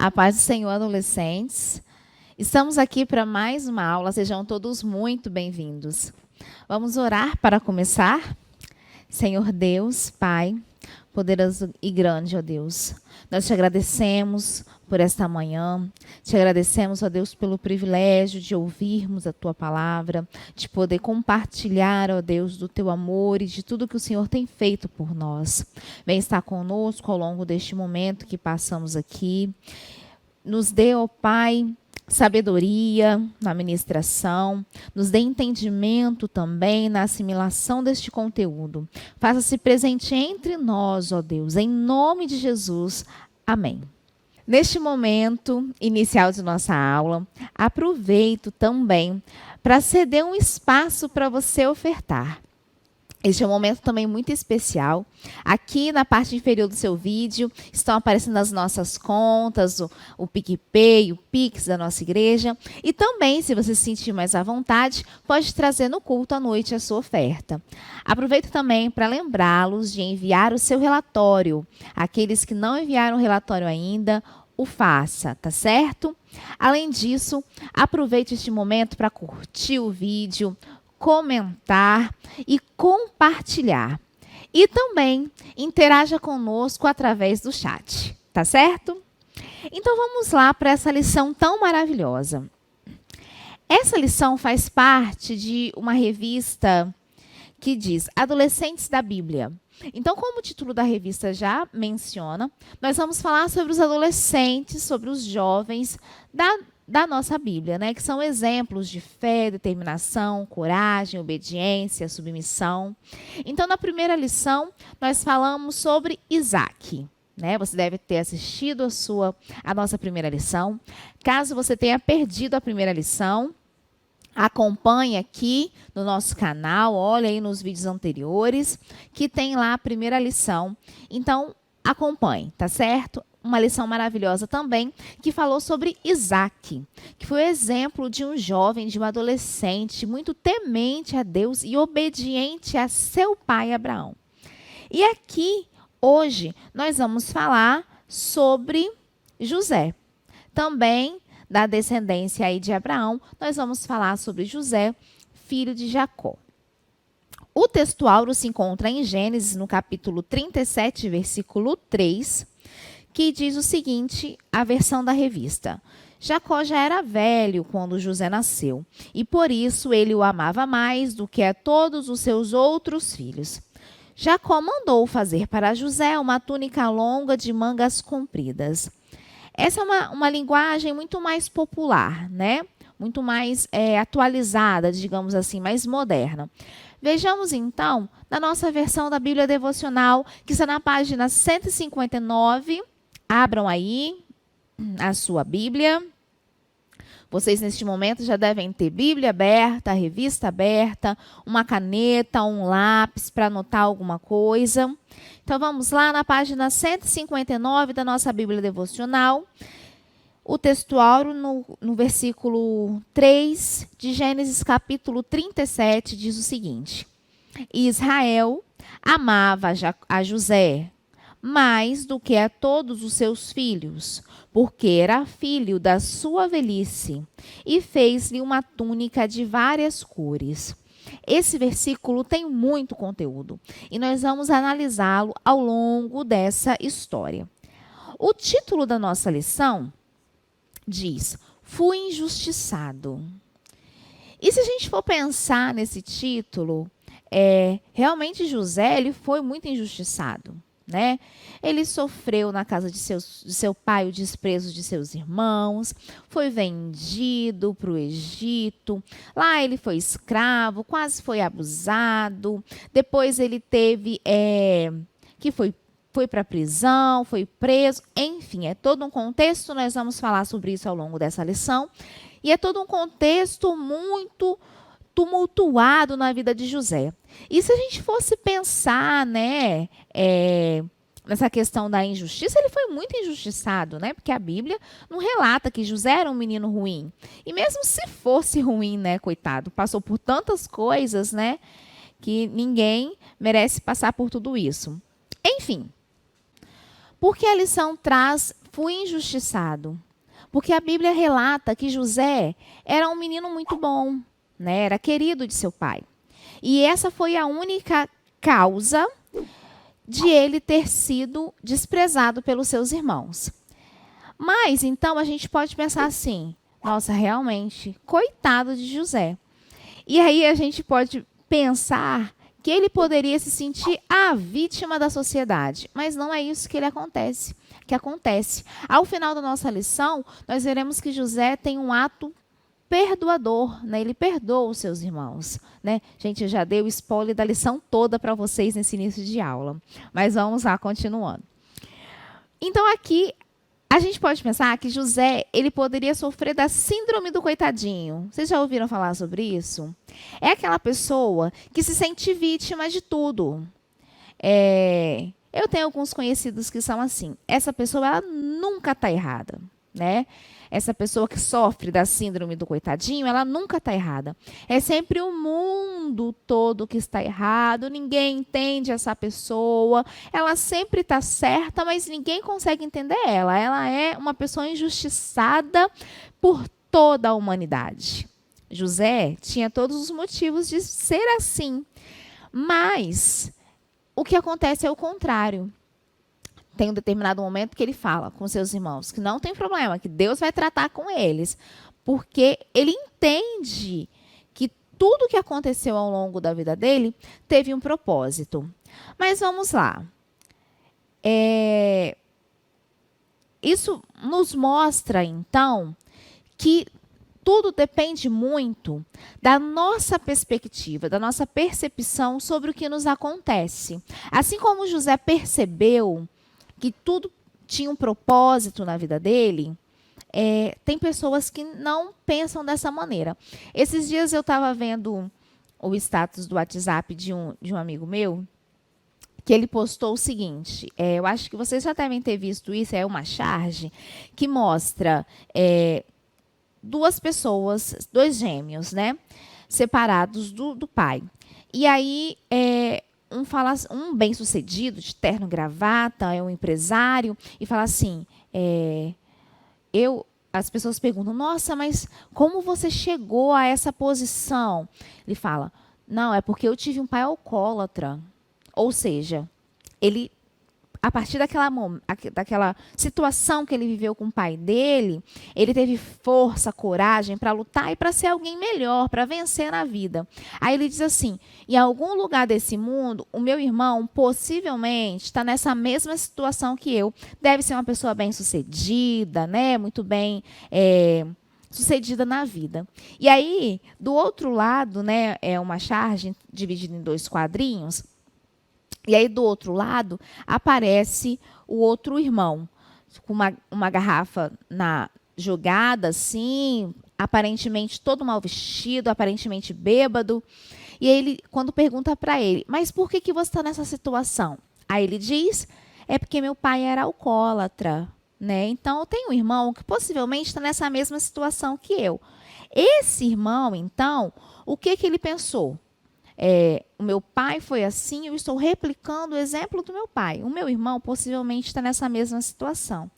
A paz do Senhor, adolescentes. Estamos aqui para mais uma aula. Sejam todos muito bem-vindos. Vamos orar para começar? Senhor Deus, Pai, poderoso e grande, ó Deus, nós te agradecemos por esta manhã, te agradecemos, ó Deus, pelo privilégio de ouvirmos a Tua palavra, de poder compartilhar, ó Deus, do Teu amor e de tudo que o Senhor tem feito por nós. Vem estar conosco ao longo deste momento que passamos aqui. Nos dê, ó Pai, sabedoria na ministração, nos dê entendimento também na assimilação deste conteúdo. Faça-se presente entre nós, ó Deus, em nome de Jesus. Amém. Neste momento inicial de nossa aula, aproveito também para ceder um espaço para você ofertar. Este é um momento também muito especial. Aqui na parte inferior do seu vídeo estão aparecendo as nossas contas, o PicPay, o Pix da nossa igreja. E também, se você se sentir mais à vontade, pode trazer no culto à noite a sua oferta. Aproveito também para lembrá-los de enviar o seu relatório. Aqueles que não enviaram o relatório ainda, o faça, tá certo? Além disso, aproveite este momento para curtir o vídeo, comentar e compartilhar. E também interaja conosco através do chat, tá certo? Então vamos lá para essa lição tão maravilhosa. Essa lição faz parte de uma revista que diz Adolescentes da Bíblia. Então, como o título da revista já menciona, nós vamos falar sobre os adolescentes, sobre os jovens da nossa Bíblia, né? Que são exemplos de fé, determinação, coragem, obediência, submissão. Então, na primeira lição, nós falamos sobre Isaac. Né? Você deve ter assistido a nossa primeira lição. Caso você tenha perdido a primeira lição, acompanhe aqui no nosso canal, olha aí nos vídeos anteriores, que tem lá a primeira lição. Então, acompanhe, tá certo? Uma lição maravilhosa também, que falou sobre Isaac, que foi o exemplo de um jovem, de um adolescente, muito temente a Deus e obediente a seu pai Abraão. E aqui, hoje, nós vamos falar sobre José. Também, da descendência aí de Abraão, nós vamos falar sobre José, filho de Jacó. O textuário se encontra em Gênesis, no capítulo 37, versículo 3, que diz o seguinte, a versão da revista. Jacó já era velho quando José nasceu, e por isso ele o amava mais do que a todos os seus outros filhos. Jacó mandou fazer para José uma túnica longa de mangas compridas. Essa é uma linguagem muito mais popular, né? Muito mais atualizada, digamos assim, mais moderna. Vejamos, então, na nossa versão da Bíblia Devocional, que está na página 159. Abram aí a sua Bíblia. Vocês, neste momento, já devem ter Bíblia aberta, a revista aberta, uma caneta, um lápis para anotar alguma coisa. Então, vamos lá na página 159 da nossa Bíblia Devocional. O textuário, no versículo 3 de Gênesis, capítulo 37, diz o seguinte. Israel amava a José mais do que a todos os seus filhos, porque era filho da sua velhice, e fez-lhe uma túnica de várias cores. Esse versículo tem muito conteúdo, e nós vamos analisá-lo ao longo dessa história. O título da nossa lição diz, fui injustiçado. E se a gente for pensar nesse título, realmente José ele foi muito injustiçado. Né? Ele sofreu na casa de seu pai o desprezo de seus irmãos, foi vendido para o Egito, lá ele foi escravo, quase foi abusado, depois ele teve foi para a prisão, foi preso, enfim, é todo um contexto, nós vamos falar sobre isso ao longo dessa lição, e é todo um contexto muito tumultuado na vida de José. E se a gente fosse pensar, né, nessa questão da injustiça, ele foi muito injustiçado, né? Porque a Bíblia não relata que José era um menino ruim. E mesmo se fosse ruim, né, coitado, passou por tantas coisas, né, que ninguém merece passar por tudo isso. Enfim, porque a lição fui injustiçado. Porque a Bíblia relata que José era um menino muito bom, né? Era querido de seu pai. E essa foi a única causa de ele ter sido desprezado pelos seus irmãos. Mas, então, a gente pode pensar assim, nossa, realmente, coitado de José. E aí a gente pode pensar que ele poderia se sentir a vítima da sociedade, mas não é isso que acontece. Ao final da nossa lição, nós veremos que José tem um ato perdoador, né? Ele perdoa os seus irmãos, né? Gente, eu já dei o spoiler da lição toda para vocês nesse início de aula, mas vamos lá, continuando. Então aqui a gente pode pensar que José, ele poderia sofrer da síndrome do coitadinho. Vocês já ouviram falar sobre isso? É aquela pessoa que se sente vítima de tudo. Eu tenho alguns conhecidos que são assim. Essa pessoa, ela nunca está errada, né? Essa pessoa que sofre da síndrome do coitadinho, ela nunca está errada. É sempre o mundo todo que está errado, ninguém entende essa pessoa, ela sempre está certa, mas ninguém consegue entender ela. Ela é uma pessoa injustiçada por toda a humanidade. José tinha todos os motivos de ser assim, mas o que acontece é o contrário. Tem um determinado momento que ele fala com seus irmãos que não tem problema, que Deus vai tratar com eles, porque ele entende que tudo que aconteceu ao longo da vida dele teve um propósito. Mas vamos lá. Isso nos mostra, então, que tudo depende muito da nossa perspectiva, da nossa percepção sobre o que nos acontece. Assim como José percebeu que tudo tinha um propósito na vida dele, tem pessoas que não pensam dessa maneira. Esses dias eu estava vendo o status do WhatsApp de um amigo meu, que ele postou o seguinte, eu acho que vocês já devem ter visto isso, é uma charge que mostra duas pessoas, dois gêmeos, né, separados do pai. E aí, um bem-sucedido, de terno e gravata, é um empresário, e fala assim, as pessoas perguntam, nossa, mas como você chegou a essa posição? Ele fala, não, é porque eu tive um pai alcoólatra. Ou seja, ele, a partir daquela situação que ele viveu com o pai dele, ele teve força, coragem para lutar e para ser alguém melhor, para vencer na vida. Aí ele diz assim, em algum lugar desse mundo, o meu irmão possivelmente está nessa mesma situação que eu. Deve ser uma pessoa bem-sucedida, né? Muito bem sucedida na vida. E aí, do outro lado, né, é uma charge dividida em 2 quadrinhos. E aí, do outro lado, aparece o outro irmão, com uma garrafa jogada, assim, aparentemente todo mal vestido, aparentemente bêbado. E ele, quando pergunta para ele, mas por que você está nessa situação? Aí ele diz, é porque meu pai era alcoólatra, né? Então, eu tenho um irmão que possivelmente está nessa mesma situação que eu. Esse irmão, então, o que ele pensou? O meu pai foi assim, eu estou replicando o exemplo do meu pai. O meu irmão possivelmente está nessa mesma situação.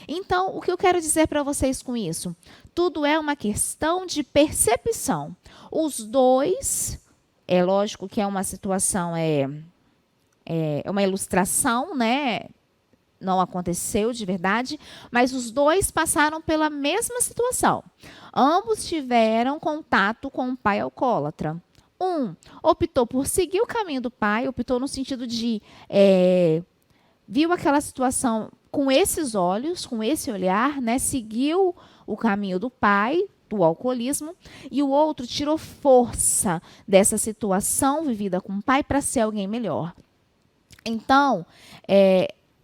Então, o que eu quero dizer para vocês com isso? Tudo é uma questão de percepção. Os dois, é lógico que é uma situação, é uma ilustração, né? Não aconteceu de verdade, mas os dois passaram pela mesma situação. Ambos tiveram contato com um pai alcoólatra. Um optou por seguir o caminho do pai, optou no sentido de viu aquela situação com esses olhos, com esse olhar, né? Seguiu o caminho do pai, do alcoolismo, e o outro tirou força dessa situação vivida com o pai para ser alguém melhor. Então,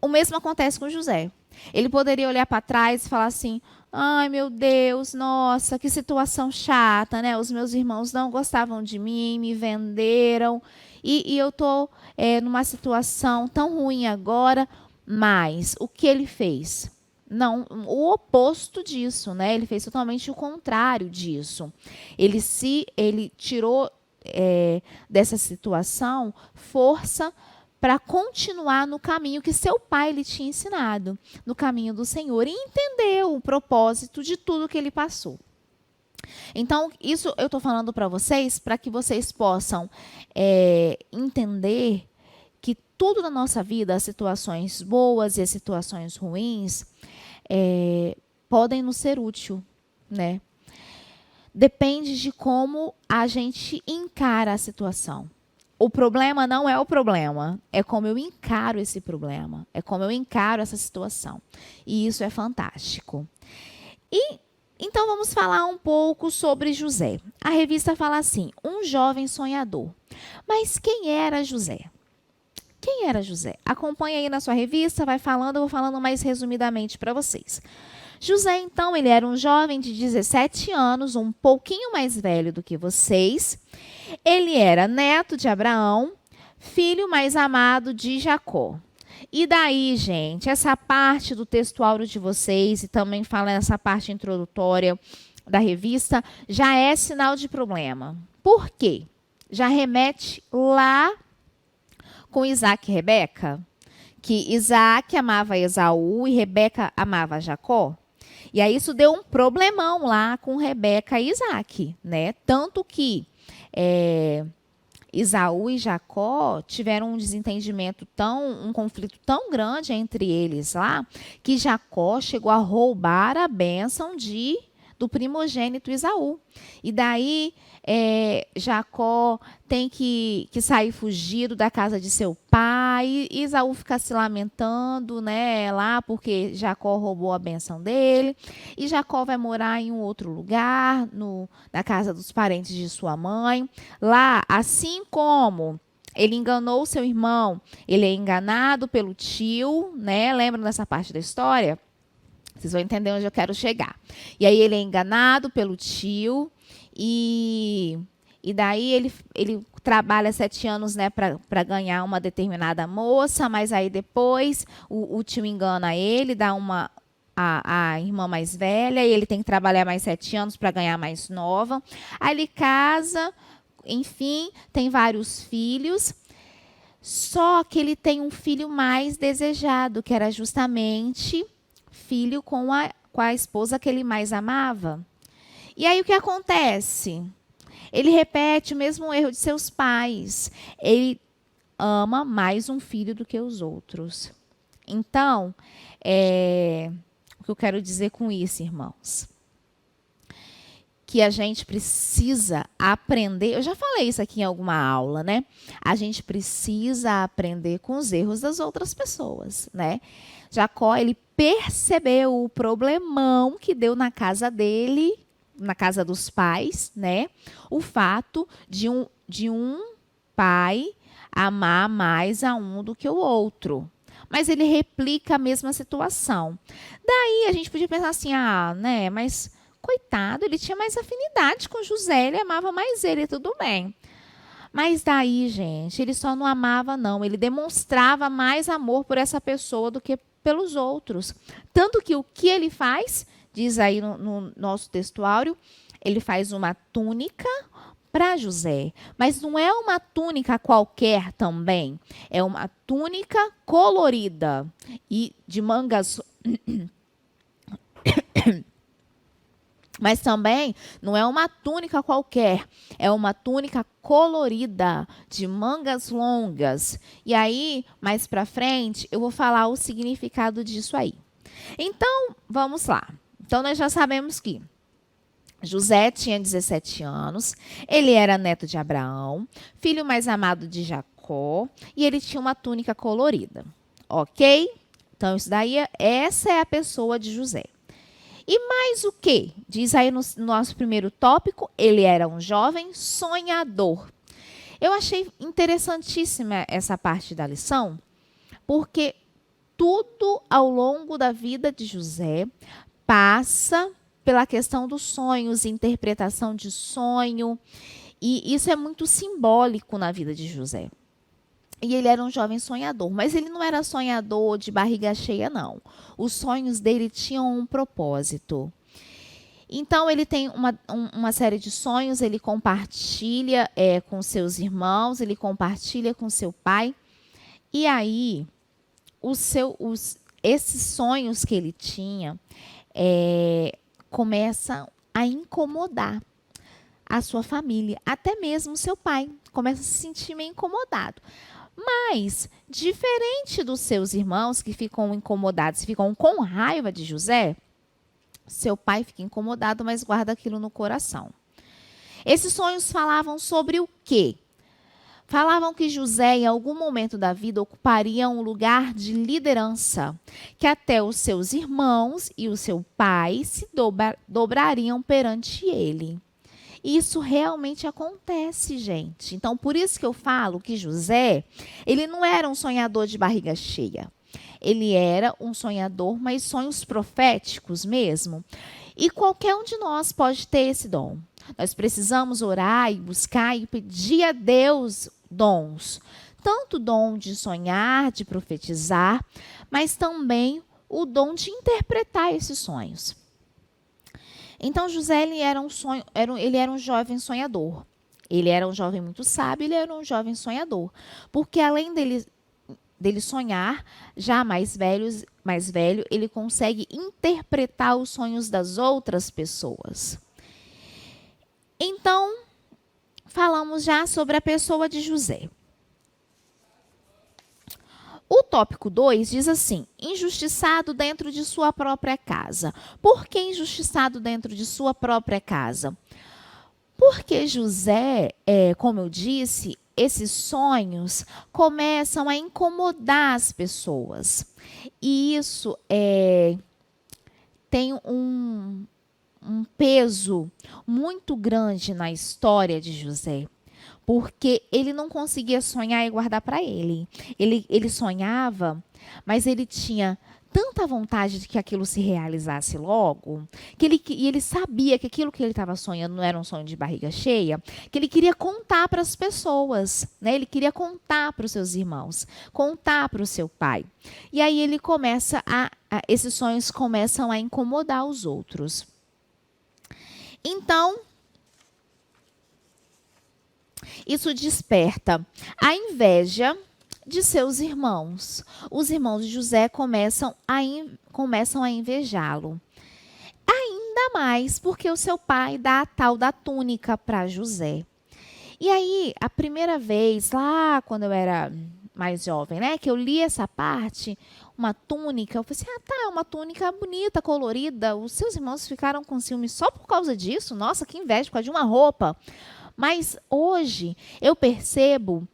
o mesmo acontece com José. Ele poderia olhar para trás e falar assim, ai, meu Deus, nossa, que situação chata, né? Os meus irmãos não gostavam de mim, me venderam, e eu estou numa situação tão ruim agora. Mas o que ele fez? Não, o oposto disso, né? Ele fez totalmente o contrário disso. Ele tirou dessa situação força para continuar no caminho que seu pai lhe tinha ensinado, no caminho do Senhor, e entendeu o propósito de tudo que ele passou. Então, isso eu estou falando para vocês, para que vocês possam entender que tudo na nossa vida, as situações boas e as situações ruins, podem nos ser úteis, né? Depende de como a gente encara a situação. O problema não é o problema, é como eu encaro esse problema, é como eu encaro essa situação. E isso é fantástico. E então vamos falar um pouco sobre José. A revista fala assim: um jovem sonhador. Mas quem era José? Quem era José? Acompanhe aí na sua revista, vai falando, eu vou falando mais resumidamente para vocês. José, então, ele era um jovem de 17 anos, um pouquinho mais velho do que vocês. Ele era neto de Abraão, filho mais amado de Jacó. E daí, gente, essa parte do textuário de vocês, e também fala nessa parte introdutória da revista, já é sinal de problema. Por quê? Já remete lá com Isaac e Rebeca, que Isaac amava Esaú e Rebeca amava Jacó. E aí isso deu um problemão lá com Rebeca e Isaac, né? Tanto que Esaú e Jacó tiveram um desentendimento um conflito tão grande entre eles lá, que Jacó chegou a roubar a bênção do primogênito Esaú. E daí Jacó tem que sair fugido da casa de seu pai, e Esaú fica se lamentando, né, lá porque Jacó roubou a bênção dele, e Jacó vai morar em um outro lugar, na casa dos parentes de sua mãe. Lá, assim como ele enganou seu irmão, ele é enganado pelo tio, né? Lembram dessa parte da história? Vocês vão entender onde eu quero chegar. E aí ele é enganado pelo tio, e daí ele trabalha 7 anos, né, para ganhar uma determinada moça, mas aí depois o tio engana ele, dá a irmã mais velha, e ele tem que trabalhar mais 7 anos para ganhar mais nova. Aí ele casa, enfim, tem vários filhos. Só que ele tem um filho mais desejado, que era justamente filho com a esposa que ele mais amava. E aí o que acontece? Ele repete o mesmo erro de seus pais. Ele ama mais um filho do que os outros. Então, o que eu quero dizer com isso, irmãos? Que a gente precisa aprender. Eu já falei isso aqui em alguma aula, né? A gente precisa aprender com os erros das outras pessoas, né? Jacó, ele percebeu o problemão que deu na casa dele, na casa dos pais, né? O fato de um pai amar mais a um do que o outro. Mas ele replica a mesma situação. Daí a gente podia pensar assim, né? Mas coitado, ele tinha mais afinidade com José, ele amava mais ele, tudo bem. Mas daí, gente, ele só não amava, não. Ele demonstrava mais amor por essa pessoa do que pelos outros. Tanto que o que ele faz, diz aí no nosso textuário, ele faz uma túnica para José. Mas não é uma túnica qualquer também. É uma túnica colorida e de mangas... Mas também não é uma túnica qualquer, é uma túnica colorida, de mangas longas. E aí, mais para frente, eu vou falar o significado disso aí. Então, vamos lá. Então, nós já sabemos que José tinha 17 anos, ele era neto de Abraão, filho mais amado de Jacó, e ele tinha uma túnica colorida. Ok? Então, essa é a pessoa de José. E mais o que? Diz aí no nosso primeiro tópico, ele era um jovem sonhador. Eu achei interessantíssima essa parte da lição, porque tudo ao longo da vida de José passa pela questão dos sonhos, interpretação de sonho, e isso é muito simbólico na vida de José. E ele era um jovem sonhador, mas ele não era sonhador de barriga cheia, não. Os sonhos dele tinham um propósito. Então, ele tem uma série de sonhos, ele compartilha com seus irmãos, ele compartilha com seu pai. E aí, esses sonhos que ele tinha começam a incomodar a sua família, até mesmo o seu pai começa a se sentir meio incomodado. Mas, diferente dos seus irmãos que ficam incomodados, ficam com raiva de José, seu pai fica incomodado, mas guarda aquilo no coração. Esses sonhos falavam sobre o quê? Falavam que José, em algum momento da vida, ocuparia um lugar de liderança, que até os seus irmãos e o seu pai se dobrariam perante ele. Isso realmente acontece, gente. Então, por isso que eu falo que José, ele não era um sonhador de barriga cheia. Ele era um sonhador, mas sonhos proféticos mesmo. E qualquer um de nós pode ter esse dom. Nós precisamos orar e buscar e pedir a Deus dons. Tanto o dom de sonhar, de profetizar, mas também o dom de interpretar esses sonhos. Então, José ele era um jovem sonhador. Ele era um jovem muito sábio, ele era um jovem sonhador. Porque além dele sonhar, já mais velho, ele consegue interpretar os sonhos das outras pessoas. Então, falamos já sobre a pessoa de José. O tópico 2 diz assim: injustiçado dentro de sua própria casa. Por que injustiçado dentro de sua própria casa? Porque José, como eu disse, esses sonhos começam a incomodar as pessoas. E isso tem um peso muito grande na história de José. Porque ele não conseguia sonhar e guardar para ele. Ele sonhava, mas ele tinha tanta vontade de que aquilo se realizasse logo, e ele sabia que aquilo que ele estava sonhando não era um sonho de barriga cheia, que ele queria contar para as pessoas, né? Ele queria contar para os seus irmãos, contar para o seu pai. E aí ele começa esses sonhos começam a incomodar os outros. Então, isso desperta a inveja de seus irmãos. Os irmãos de José começam a invejá-lo. Ainda mais porque o seu pai dá a tal da túnica para José. E aí, a primeira vez, lá quando eu era mais jovem, né, que eu li essa parte, uma túnica, eu falei assim, tá, é uma túnica bonita, colorida. Os seus irmãos ficaram com ciúme só por causa disso? Nossa, que inveja, por causa de uma roupa. Mas hoje eu percebo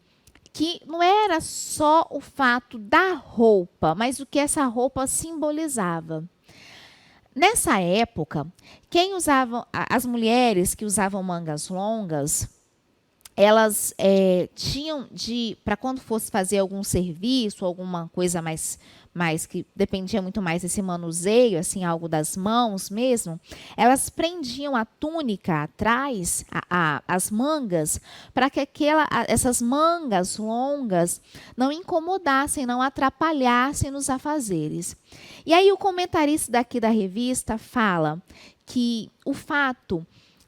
que não era só o fato da roupa, mas o que essa roupa simbolizava. Nessa época, as mulheres que usavam mangas longas, elas tinham para quando fosse fazer algum serviço, alguma coisa mais que dependia muito mais desse manuseio, assim, algo das mãos mesmo, elas prendiam a túnica atrás, as mangas, para que essas mangas longas não incomodassem, não atrapalhassem nos afazeres. E aí o comentarista daqui da revista fala que o fato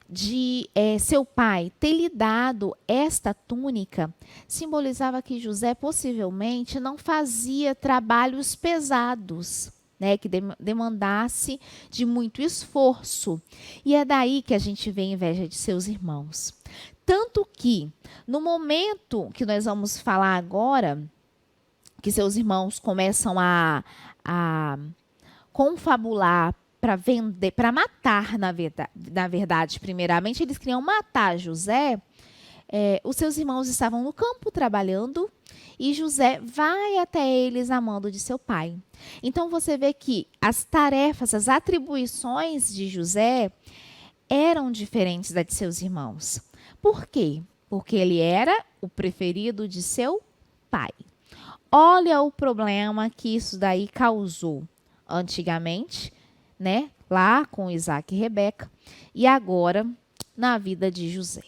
de seu pai ter lhe dado esta túnica simbolizava que José possivelmente não fazia trabalhos pesados, né, que demandasse de muito esforço. E é daí que a gente vê a inveja de seus irmãos. Tanto que, no momento que nós vamos falar agora, que seus irmãos começam a confabular para vender, para matar, na verdade, primeiramente, eles queriam matar José. Os seus irmãos estavam no campo trabalhando e José vai até eles a mando de seu pai. Então, você vê que as tarefas, as atribuições de José eram diferentes das de seus irmãos. Por quê? Porque ele era o preferido de seu pai. Olha o problema que isso daí causou antigamente, né? Lá com Isaac e Rebeca, e agora na vida de José.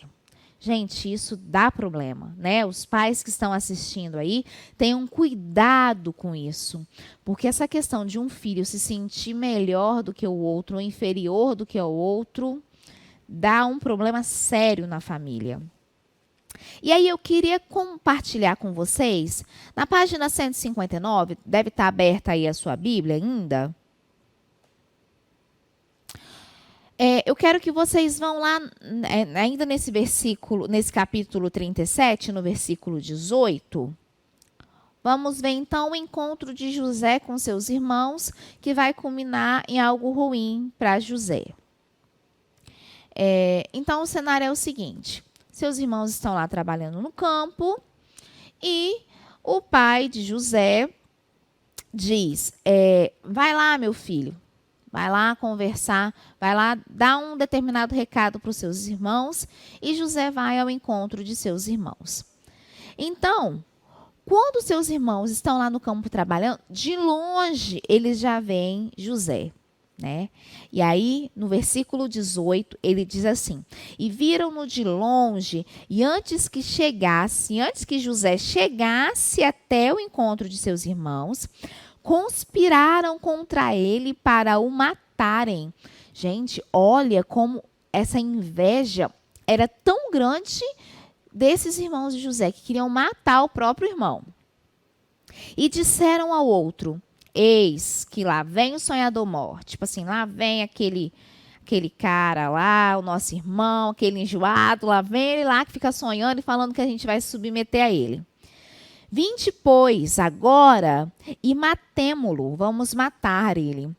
Gente, isso dá problema, né? Os pais que estão assistindo aí, tenham cuidado com isso. Porque essa questão de um filho se sentir melhor do que o outro, ou inferior do que o outro, dá um problema sério na família. E aí eu queria compartilhar com vocês, na página 159, deve estar aberta aí a sua Bíblia ainda. Eu quero que vocês vão lá, ainda nesse versículo, nesse capítulo 37, no versículo 18. Vamos ver então o encontro de José com seus irmãos, que vai culminar em algo ruim para José. Então o cenário é o seguinte: seus irmãos estão lá trabalhando no campo e o pai de José diz: vai lá, meu filho, vai lá conversar, vai lá dar um determinado recado para os seus irmãos, e José vai ao encontro de seus irmãos. Então, quando seus irmãos estão lá no campo trabalhando, de longe eles já veem José, né? E aí, no versículo 18, ele diz assim: e viram-no de longe, e antes que José chegasse até o encontro de seus irmãos, conspiraram contra ele para o matarem. Gente, olha como essa inveja era tão grande desses irmãos de José, que queriam matar o próprio irmão. E disseram ao outro: eis que lá vem o sonhador mor. Tipo assim, lá vem aquele cara lá, o nosso irmão, aquele enjoado, lá vem ele lá que fica sonhando e falando que a gente vai se submeter a ele. Vinde, pois, agora e matemo-lo, vamos matar ele.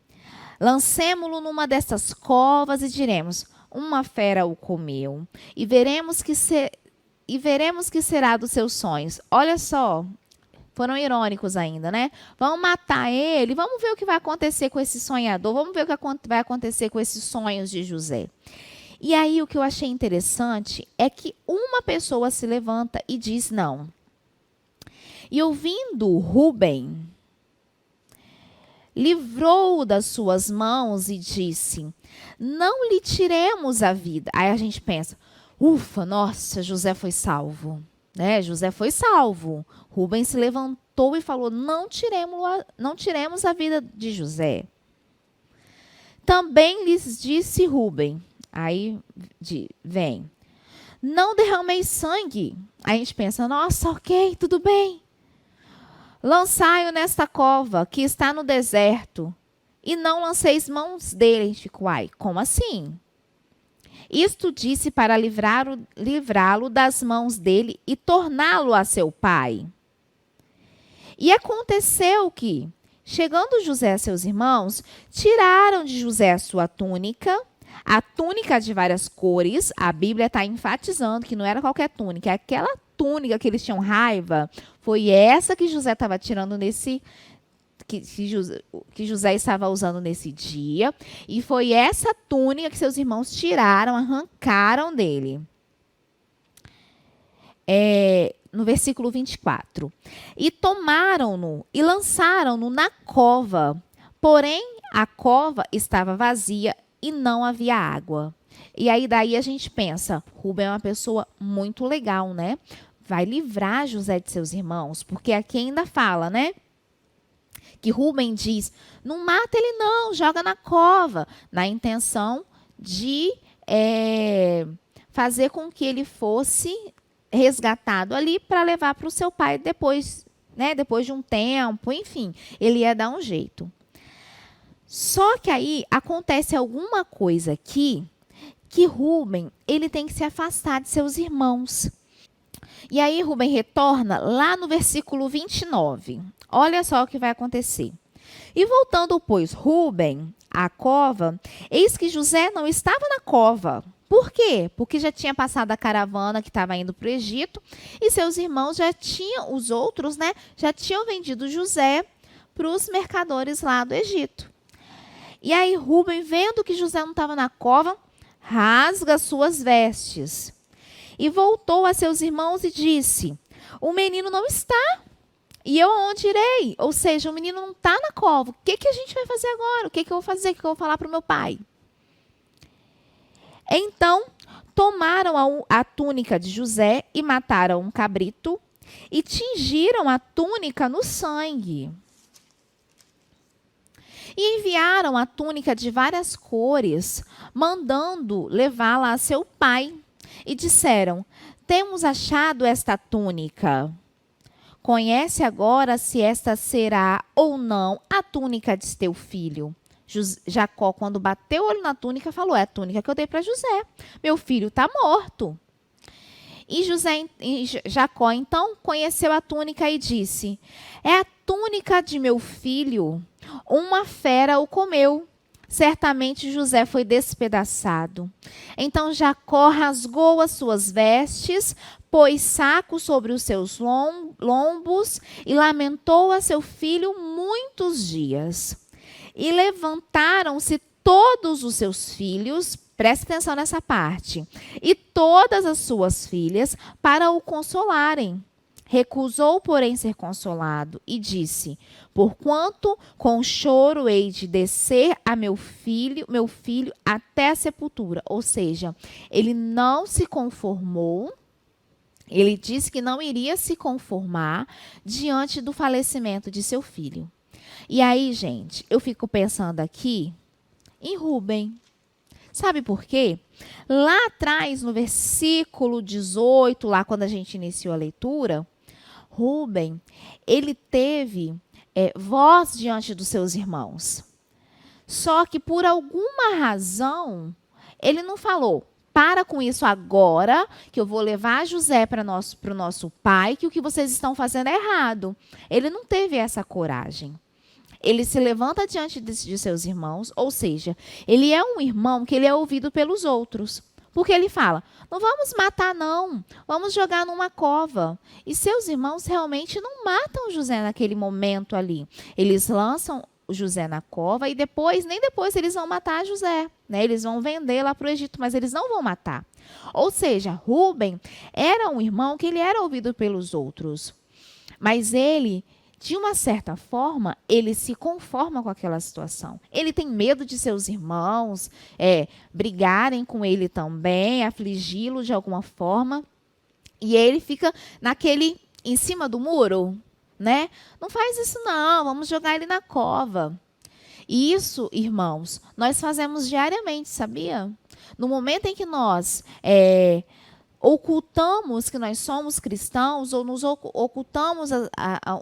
Lancemo-lo numa dessas covas e diremos: uma fera o comeu, e veremos que será dos seus sonhos. Olha só, foram irônicos ainda, né? Vamos matar ele, vamos ver o que vai acontecer com esse sonhador, vamos ver o que vai acontecer com esses sonhos de José. E aí o que eu achei interessante é que uma pessoa se levanta e diz não. E ouvindo Rúben, livrou-o das suas mãos e disse: não lhe tiremos a vida. Aí a gente pensa: ufa, nossa, José foi salvo. Né? José foi salvo. Rúben se levantou e falou: não tiremos a vida de José. Também lhes disse Rúben, aí vem: não derrameis sangue. Aí a gente pensa: nossa, ok, tudo bem. Lançai-o nesta cova que está no deserto, e não lanceis mãos dele. A gente fica: uai, como assim? Isto disse para livrá-lo das mãos dele e torná-lo a seu pai. E aconteceu que, chegando José a seus irmãos, tiraram de José a sua túnica, a túnica de várias cores. A Bíblia está enfatizando que não era qualquer túnica, é aquela túnica que eles tinham raiva. Foi essa que José estava tirando que José estava usando nesse dia, e foi essa túnica que seus irmãos tiraram, arrancaram dele. No versículo 24. E tomaram-no e lançaram-no na cova, porém a cova estava vazia e não havia água. E aí daí a gente pensa: Rúben é uma pessoa muito legal, né? Vai livrar José de seus irmãos, porque aqui ainda fala, né? Que Rúben diz: não mata ele não, joga na cova, na intenção de fazer com que ele fosse resgatado ali para levar para o seu pai depois, né, depois de um tempo, enfim, ele ia dar um jeito. Só que aí acontece alguma coisa aqui que Rúben, ele tem que se afastar de seus irmãos. E aí Rúben retorna lá no versículo 29. Olha só o que vai acontecer. E voltando, pois, Rúben à cova, eis que José não estava na cova. Por quê? Porque já tinha passado a caravana que estava indo para o Egito, e seus irmãos os outros, né, já tinham vendido José para os mercadores lá do Egito. E aí Rúben, vendo que José não estava na cova, rasga suas vestes. E voltou a seus irmãos e disse: o menino não está, e eu aonde irei? Ou seja, o menino não está na cova. O que a gente vai fazer agora? O que eu vou fazer? O que eu vou falar para o meu pai? Então, tomaram a túnica de José e mataram um cabrito e tingiram a túnica no sangue. E enviaram a túnica de várias cores, mandando levá-la a seu pai. E disseram: temos achado esta túnica. Conhece agora se esta será ou não a túnica de teu filho. Jacó, quando bateu o olho na túnica, falou: é a túnica que eu dei para José. Meu filho está morto. E Jacó, então, conheceu a túnica e disse: é a túnica de meu filho. Uma fera o comeu. Certamente José foi despedaçado. Então Jacó rasgou as suas vestes, pôs saco sobre os seus lombos e lamentou a seu filho muitos dias. E levantaram-se todos os seus filhos, preste atenção nessa parte, e todas as suas filhas para o consolarem. Recusou, porém, ser consolado e disse: porquanto com choro hei de descer a meu filho até a sepultura. Ou seja, ele não se conformou, ele disse que não iria se conformar diante do falecimento de seu filho. E aí, gente, eu fico pensando aqui em Rúben. Sabe por quê? Lá atrás, no versículo 18, lá quando a gente iniciou a leitura, Rúben, ele teve voz diante dos seus irmãos. Só que por alguma razão, ele não falou: para com isso agora, que eu vou levar José para o nosso pai, que o que vocês estão fazendo é errado. Ele não teve essa coragem. Ele se levanta diante de seus irmãos, ou seja, ele é um irmão que ele é ouvido pelos outros. Porque ele fala: não vamos matar não, vamos jogar numa cova. E seus irmãos realmente não matam José naquele momento ali. Eles lançam o José na cova e nem depois eles vão matar José, né? Eles vão vender lá para o Egito, mas eles não vão matar. Ou seja, Rúben era um irmão que ele era ouvido pelos outros. Mas ele, de uma certa forma, ele se conforma com aquela situação. Ele tem medo de seus irmãos brigarem com ele também, afligi-lo de alguma forma. E ele fica em cima do muro, né? Não faz isso não, vamos jogar ele na cova. E isso, irmãos, nós fazemos diariamente, sabia? No momento em que nós ocultamos que nós somos cristãos ou nos ocultamos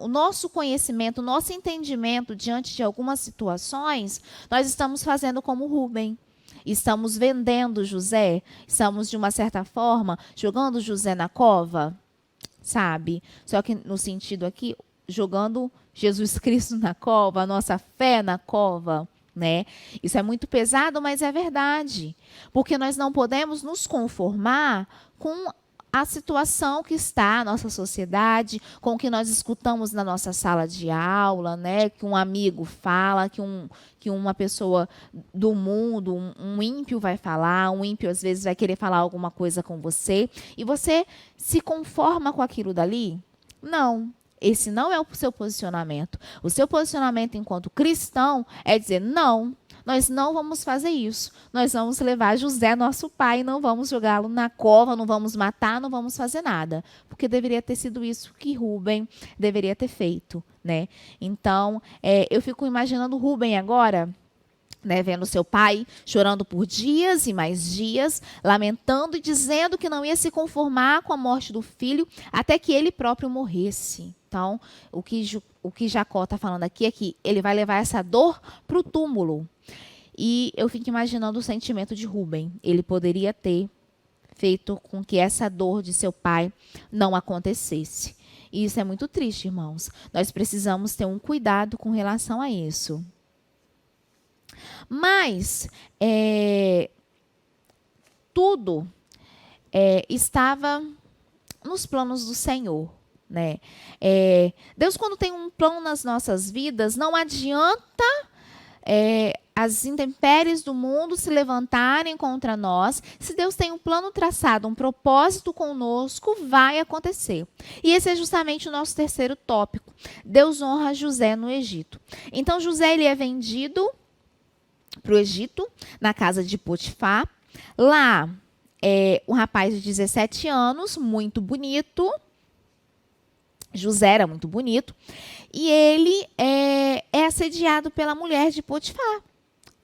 o nosso conhecimento, o nosso entendimento diante de algumas situações, nós estamos fazendo como Rúben. Estamos vendendo José, estamos, de uma certa forma, jogando José na cova, sabe? Só que no sentido aqui, jogando Jesus Cristo na cova, a nossa fé na cova, né? Isso é muito pesado, mas é verdade. Porque nós não podemos nos conformar com a situação que está a nossa sociedade, com o que nós escutamos na nossa sala de aula, né? Que um amigo fala, que uma pessoa do mundo, um ímpio vai falar, um ímpio às vezes vai querer falar alguma coisa com você, e você se conforma com aquilo dali? Não. Esse não é o seu posicionamento. O seu posicionamento enquanto cristão é dizer: não, nós não vamos fazer isso. Nós vamos levar José, nosso pai, não vamos jogá-lo na cova, não vamos matar, não vamos fazer nada. Porque deveria ter sido isso que Rúben deveria ter feito, né? Então, eu fico imaginando Rúben agora, né, vendo seu pai chorando por dias e mais dias, lamentando e dizendo que não ia se conformar com a morte do filho até que ele próprio morresse. Então, o que Jacó está falando aqui é que ele vai levar essa dor para o túmulo. E eu fico imaginando o sentimento de Rúben. Ele poderia ter feito com que essa dor de seu pai não acontecesse. E isso é muito triste, irmãos. Nós precisamos ter um cuidado com relação a isso. Mas tudo estava nos planos do Senhor, né? Deus, quando tem um plano nas nossas vidas, não adianta as intempéries do mundo se levantarem contra nós. Se Deus tem um plano traçado, um propósito conosco, vai acontecer. E esse é justamente o nosso terceiro tópico. Deus honra José no Egito. Então, José ele é vendido para o Egito, na casa de Potifar. Lá, um rapaz de 17 anos, muito bonito. José era muito bonito. E ele é assediado pela mulher de Potifar.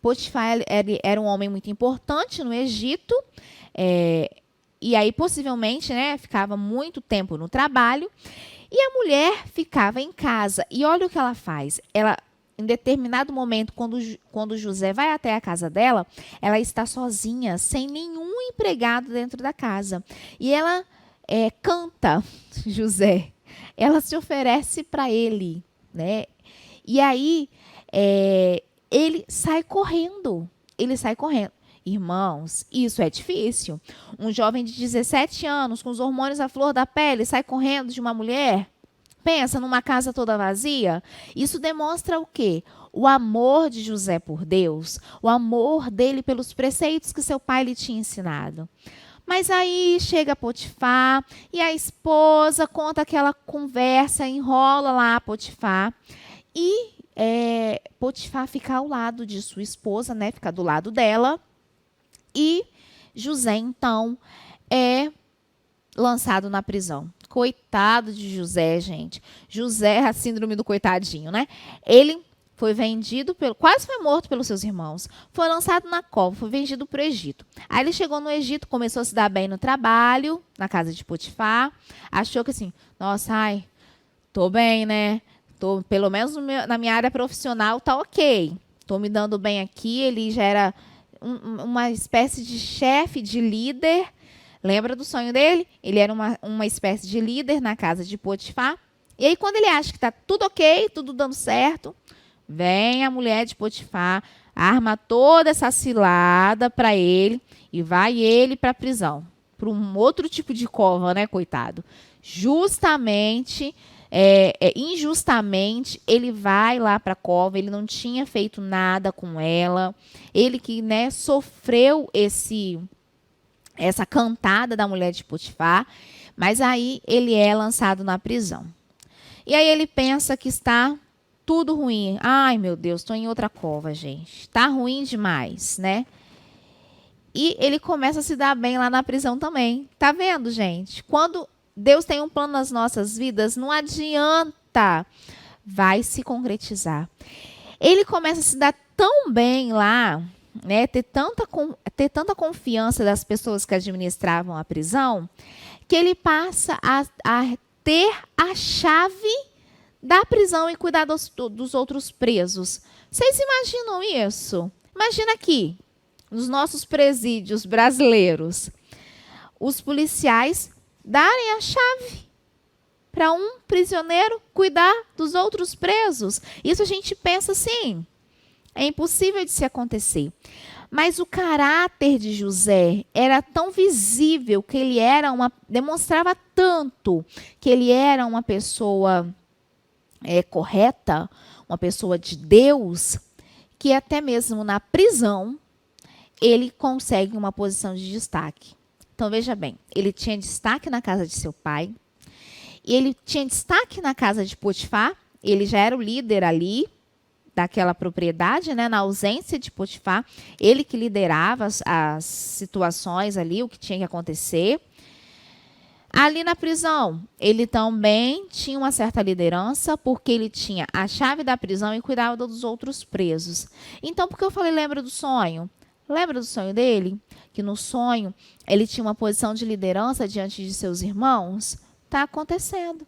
Potifar era um homem muito importante no Egito. e aí possivelmente, né, ficava muito tempo no trabalho, e a mulher ficava em casa. E olha o que ela faz. Ela, em determinado momento, quando José vai até a casa dela, ela está sozinha, sem nenhum empregado dentro da casa. E ela canta José. Ela se oferece para ele, né? E aí ele sai correndo. Ele sai correndo. Irmãos, isso é difícil. Um jovem de 17 anos, com os hormônios à flor da pele, sai correndo de uma mulher? Pensa numa casa toda vazia? Isso demonstra o quê? O amor de José por Deus, o amor dele pelos preceitos que seu pai lhe tinha ensinado. Mas aí chega Potifar e a esposa conta aquela conversa, enrola lá a Potifar. E Potifar fica ao lado de sua esposa, né? Fica do lado dela. E José, então, é lançado na prisão. Coitado de José, gente. José, a síndrome do coitadinho, né? Ele foi vendido, quase foi morto pelos seus irmãos. Foi lançado na cova, foi vendido para o Egito. Aí ele chegou no Egito, começou a se dar bem no trabalho, na casa de Potifar. Achou que assim, nossa, tô bem, né? Pelo menos na minha área profissional tá ok. Tô me dando bem aqui. Ele já era uma espécie de chefe, de líder. Lembra do sonho dele? Ele era uma espécie de líder na casa de Potifar. E aí, quando ele acha que está tudo ok, tudo dando certo, vem a mulher de Potifar, arma toda essa cilada para ele e vai ele para a prisão. Para um outro tipo de cova, né, coitado? Justamente, injustamente, ele vai lá para a cova, ele não tinha feito nada com ela. Ele que, né, sofreu essa cantada da mulher de Potifar, mas aí ele é lançado na prisão. E aí ele pensa que está tudo ruim. Ai, meu Deus, estou em outra cova, gente. Está ruim demais, né? E ele começa a se dar bem lá na prisão também. Tá vendo, gente? Quando Deus tem um plano nas nossas vidas, não adianta, vai se concretizar. Ele começa a se dar tão bem lá, né, ter tanta confiança das pessoas que administravam a prisão, que ele passa a ter a chave da prisão e cuidar dos outros presos. Vocês imaginam isso? Imagina aqui, nos nossos presídios brasileiros, os policiais darem a chave para um prisioneiro cuidar dos outros presos. Isso a gente pensa assim, é impossível de se acontecer. Mas o caráter de José era tão visível que ele demonstrava tanto que ele era uma pessoa correta, uma pessoa de Deus, que até mesmo na prisão ele consegue uma posição de destaque. Então veja bem, ele tinha destaque na casa de seu pai, e ele tinha destaque na casa de Potifar, ele já era o líder ali daquela propriedade, né, na ausência de Potifar, ele que liderava as situações ali, o que tinha que acontecer. Ali na prisão, ele também tinha uma certa liderança, porque ele tinha a chave da prisão e cuidava dos outros presos. Então, por que eu falei, lembra do sonho? Lembra do sonho dele? Que no sonho ele tinha uma posição de liderança diante de seus irmãos? Está acontecendo.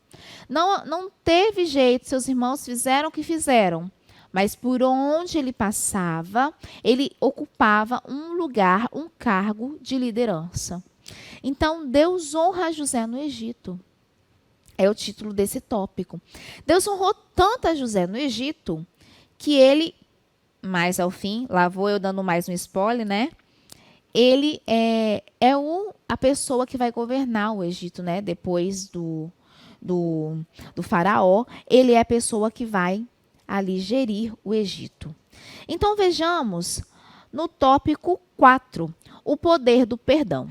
Não teve jeito, seus irmãos fizeram o que fizeram. Mas por onde ele passava, ele ocupava um lugar, um cargo de liderança. Então, Deus honra José no Egito. É o título desse tópico. Deus honrou tanto a José no Egito que ele, mais ao fim, lá vou eu dando mais um spoiler, né? Ele é a pessoa que vai governar o Egito, né? Depois do faraó, ele é a pessoa que vai ali gerir o Egito. Então vejamos no tópico 4, o poder do perdão.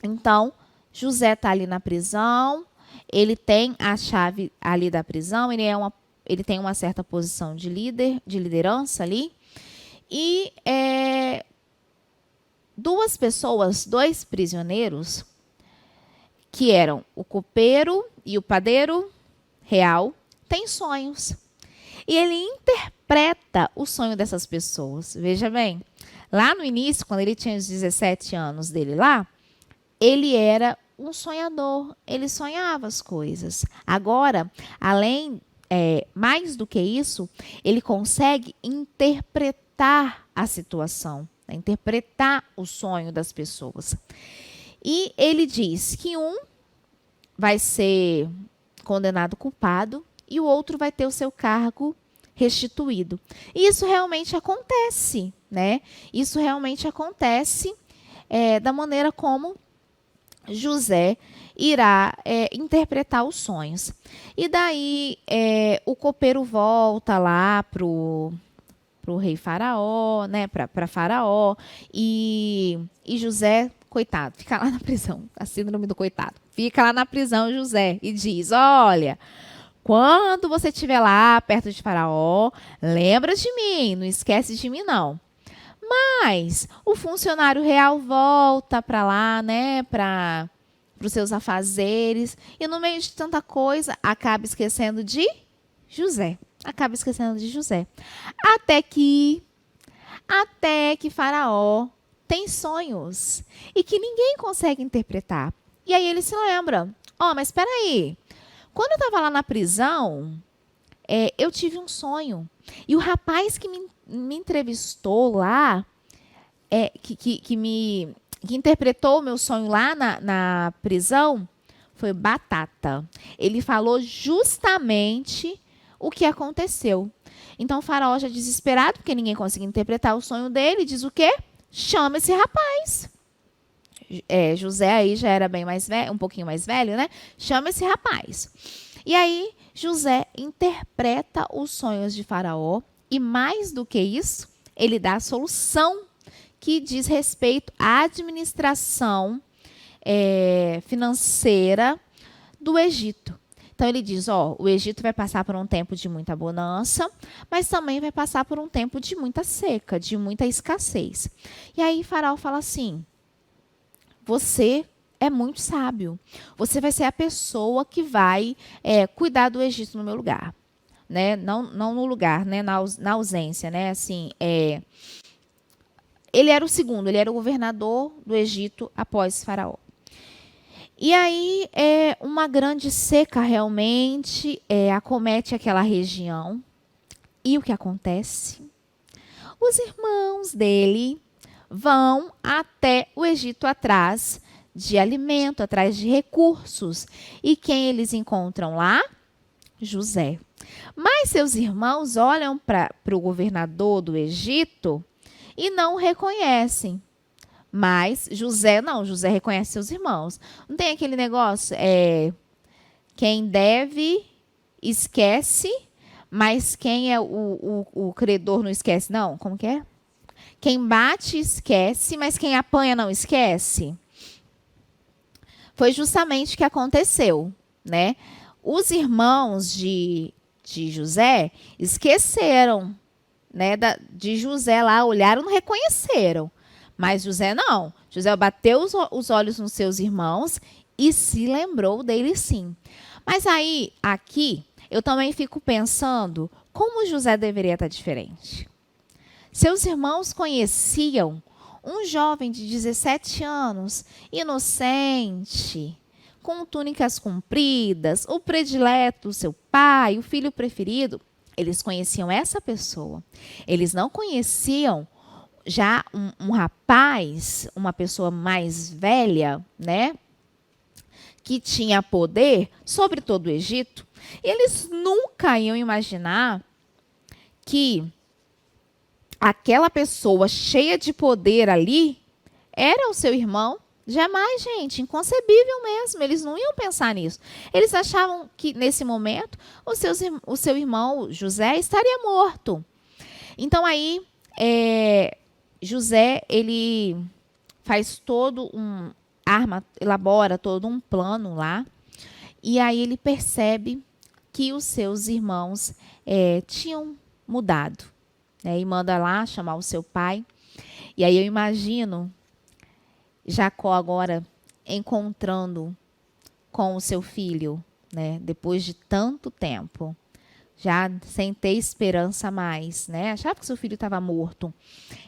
Então, José está ali na prisão, ele tem a chave ali da prisão, ele tem uma certa posição de liderança ali, e dois prisioneiros, que eram o copeiro e o padeiro real, têm sonhos. E ele interpreta o sonho dessas pessoas. Veja bem, lá no início, quando ele tinha os 17 anos dele lá, ele era um sonhador, ele sonhava as coisas. Agora, mais do que isso, ele consegue interpretar a situação, né? Interpretar o sonho das pessoas. E ele diz que um vai ser condenado culpado e o outro vai ter o seu cargo restituído. E isso realmente acontece, né? Isso realmente acontece da maneira como José irá interpretar os sonhos. E daí o copeiro volta lá pro rei Faraó, né? Para Faraó, e José, coitado, fica lá na prisão. A síndrome do coitado. Fica lá na prisão, José, e diz: olha, quando você estiver lá perto de Faraó, lembra de mim, não esquece de mim, não. Mas o funcionário real volta para lá, né, para os seus afazeres, e no meio de tanta coisa, acaba esquecendo de José. Acaba esquecendo de José. Até que Faraó tem sonhos e que ninguém consegue interpretar. E aí ele se lembra: mas espera aí. Quando eu estava lá na prisão, eu tive um sonho. E o rapaz que me entrevistou lá, que interpretou o meu sonho lá na prisão, foi Batata. Ele falou justamente o que aconteceu. Então o Faraó, já desesperado, porque ninguém conseguia interpretar o sonho dele, diz o quê? Chama esse rapaz. José aí já era bem mais velho, um pouquinho mais velho, né? Chama esse rapaz. E aí José interpreta os sonhos de Faraó e, mais do que isso, ele dá a solução que diz respeito à administração financeira do Egito. Então ele diz: o Egito vai passar por um tempo de muita bonança, mas também vai passar por um tempo de muita seca, de muita escassez. E aí Faraó fala assim: você é muito sábio. Você vai ser a pessoa que vai cuidar do Egito no meu lugar, né? Não no lugar, né? Na ausência, né? Assim, ele era o segundo, ele era o governador do Egito após Faraó. E aí uma grande seca realmente acomete aquela região. E o que acontece? Os irmãos dele vão até o Egito atrás de alimento, atrás de recursos. E quem eles encontram lá? José. Mas seus irmãos olham para o governador do Egito e não o reconhecem. Mas José não, José reconhece seus irmãos. Não tem aquele negócio, quem deve esquece, mas quem é o credor não esquece, não? Como que é? Quem bate esquece, mas quem apanha não esquece. Foi justamente o que aconteceu, né? Os irmãos de José esqueceram, né, de José lá, olharam, não reconheceram. Mas José não. José bateu os olhos nos seus irmãos e se lembrou dele, sim. Mas aí, aqui, eu também fico pensando como José deveria estar diferente. Seus irmãos conheciam um jovem de 17 anos, inocente, com túnicas compridas, o predileto do seu pai, o filho preferido. Eles conheciam essa pessoa. Eles não conheciam já um rapaz, uma pessoa mais velha, né, que tinha poder sobre todo o Egito. E eles nunca iam imaginar que aquela pessoa cheia de poder ali era o seu irmão. Jamais, gente, inconcebível mesmo. Eles não iam pensar nisso. Eles achavam que, nesse momento, o seu irmão José estaria morto. Então, aí, José, ele faz elabora todo um plano lá, e aí ele percebe que os seus irmãos tinham mudado, né, e manda lá chamar o seu pai. E aí eu imagino Jacó agora encontrando com o seu filho, né, depois de tanto tempo, já sem ter esperança mais, né? Achava que seu filho estava morto.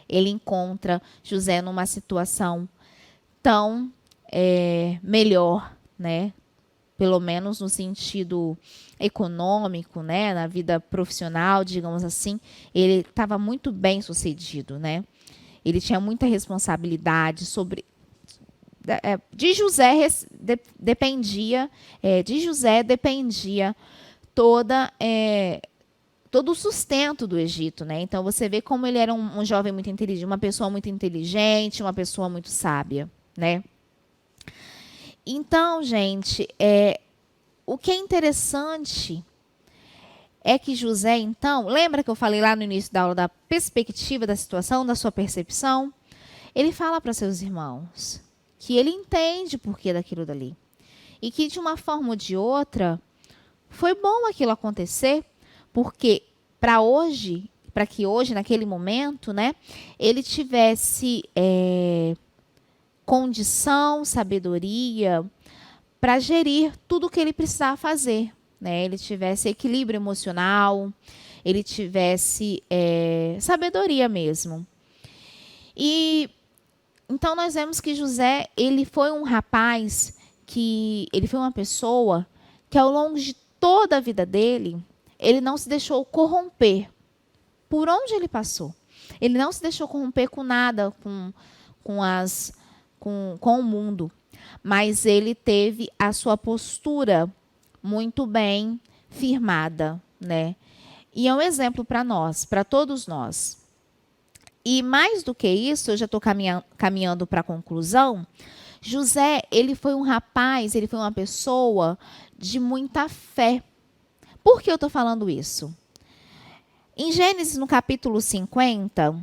Ele encontra José numa situação tão melhor, né? Pelo menos no sentido econômico, né? Na vida profissional, digamos assim, ele estava muito bem sucedido, né? Ele tinha muita responsabilidade sobre de José dependia toda todo o sustento do Egito, né? Então você vê como ele era um jovem muito inteligente, uma pessoa muito inteligente, uma pessoa muito sábia, né? Então, gente, o que é interessante é que José, então, lembra que eu falei lá no início da aula da perspectiva da situação, da sua percepção? Ele fala para seus irmãos que ele entende o porquê daquilo dali. E que, de uma forma ou de outra, foi bom aquilo acontecer, porque para que hoje, naquele momento, né, ele tivesse condição, sabedoria para gerir tudo o que ele precisava fazer, né? Ele tivesse equilíbrio emocional, ele tivesse sabedoria mesmo. E então nós vemos que José, ele foi um rapaz ele foi uma pessoa que ao longo de toda a vida dele, ele não se deixou corromper por onde ele passou. Ele não se deixou corromper com nada, com o mundo. Mas ele teve a sua postura muito bem firmada, né? E é um exemplo para nós, para todos nós. E mais do que isso, eu já estou caminhando para a conclusão. José, ele foi um rapaz, ele foi uma pessoa de muita fé. Por que eu estou falando isso? Em Gênesis, no capítulo 50,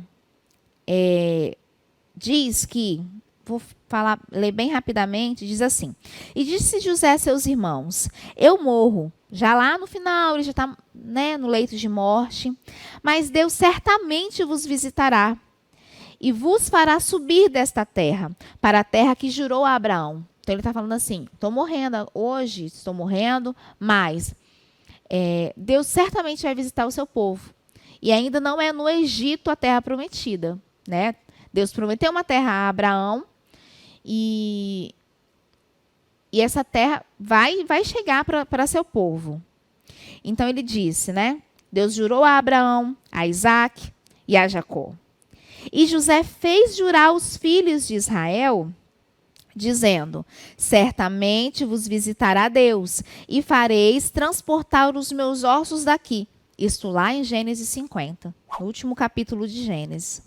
diz que, vou ler bem rapidamente, diz assim: e disse José a seus irmãos: eu morro. Já lá no final, ele já está, né, no leito de morte. Mas Deus certamente vos visitará e vos fará subir desta terra, para a terra que jurou a Abraão. Então ele está falando assim: estou morrendo hoje, estou morrendo, mas Deus certamente vai visitar o seu povo. E ainda não é no Egito a terra prometida, né? Deus prometeu uma terra a Abraão e essa terra vai chegar para seu povo. Então ele disse, né? Deus jurou a Abraão, a Isaac e a Jacó. E José fez jurar os filhos de Israel, dizendo: certamente vos visitará Deus e fareis transportar os meus ossos daqui. Isto lá em Gênesis 50, no último capítulo de Gênesis.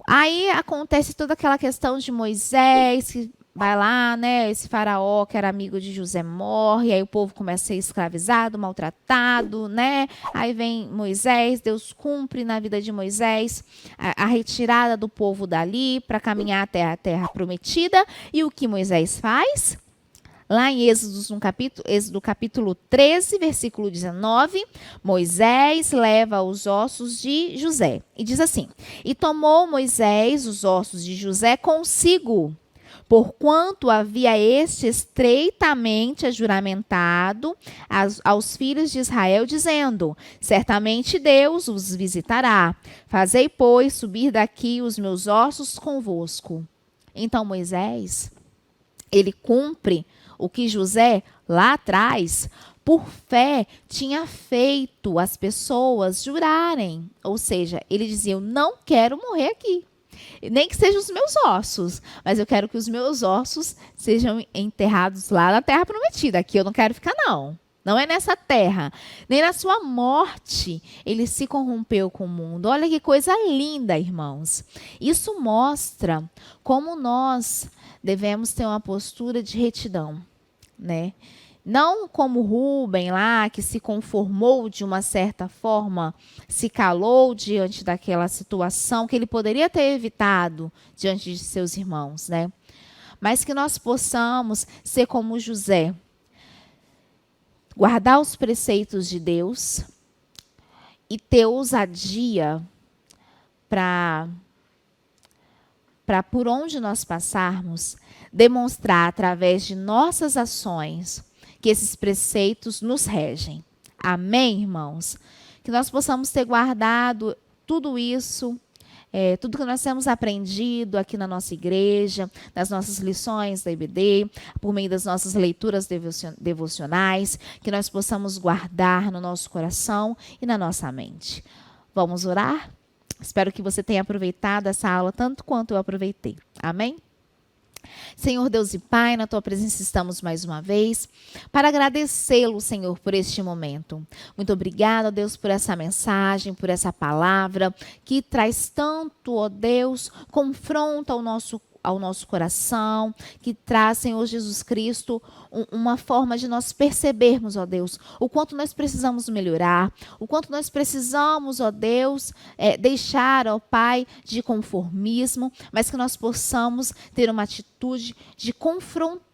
Aí acontece toda aquela questão de Moisés, que vai lá, né? Esse faraó que era amigo de José morre, aí o povo começa a ser escravizado, maltratado, né? Aí vem Moisés, Deus cumpre na vida de Moisés a retirada do povo dali para caminhar até a terra prometida. E o que Moisés faz? Lá em Êxodo capítulo 13, versículo 19, Moisés leva os ossos de José. E diz assim: e tomou Moisés os ossos de José consigo, porquanto havia este estreitamente juramentado aos filhos de Israel, dizendo: certamente Deus os visitará. Fazei, pois, subir daqui os meus ossos convosco. Então Moisés, ele cumpre o que José, lá atrás, por fé, tinha feito as pessoas jurarem. Ou seja, ele dizia: eu não quero morrer aqui. Nem que sejam os meus ossos, mas eu quero que os meus ossos sejam enterrados lá na terra prometida. Aqui eu não quero ficar, não. Não é nessa terra. Nem na sua morte ele se corrompeu com o mundo. Olha que coisa linda, irmãos. Isso mostra como nós devemos ter uma postura de retidão, né? Não como Rúben lá, que se conformou de uma certa forma, se calou diante daquela situação que ele poderia ter evitado diante de seus irmãos, né? Mas que nós possamos ser como José, guardar os preceitos de Deus e ter ousadia para por onde nós passarmos, demonstrar através de nossas ações que esses preceitos nos regem. Amém, irmãos? Que nós possamos ter guardado tudo isso tudo que nós temos aprendido aqui na nossa igreja, nas nossas lições da IBD, por meio das nossas leituras devocionais, que nós possamos guardar no nosso coração e na nossa mente. Vamos orar? Espero que você tenha aproveitado essa aula tanto quanto eu aproveitei. Amém? Senhor Deus e Pai, na Tua presença estamos mais uma vez para agradecê-lo, Senhor, por este momento. Muito obrigada, Deus, por essa mensagem, por essa palavra que traz tanto, ó Deus, confronta ao nosso coração, que traz, Senhor Jesus Cristo, uma forma de nós percebermos, ó Deus, o quanto nós precisamos melhorar, o quanto nós precisamos, ó Deus, deixar, ó Pai, de conformismo, mas que nós possamos ter uma atitude de confrontamento,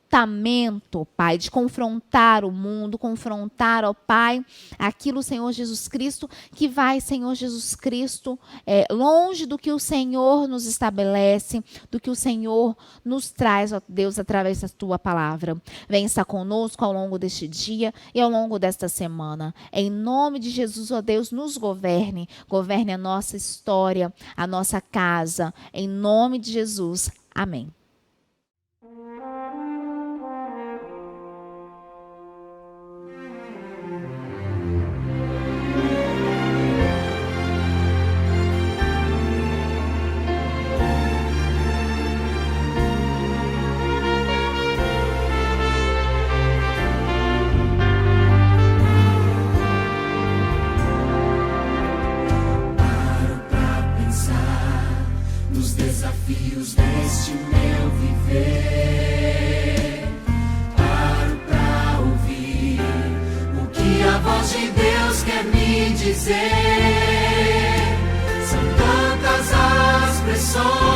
Pai, de confrontar o mundo, confrontar, ó Pai, aquilo, Senhor Jesus Cristo, que vai, Senhor Jesus Cristo, longe do que o Senhor nos estabelece, do que o Senhor nos traz, ó Deus, através da Tua palavra. Vem estar conosco ao longo deste dia e ao longo desta semana. Em nome de Jesus, ó Deus, nos governe a nossa história, a nossa casa. Em nome de Jesus. Amém. Desafios deste meu viver, paro pra ouvir o que a voz de Deus quer me dizer. São tantas as pressões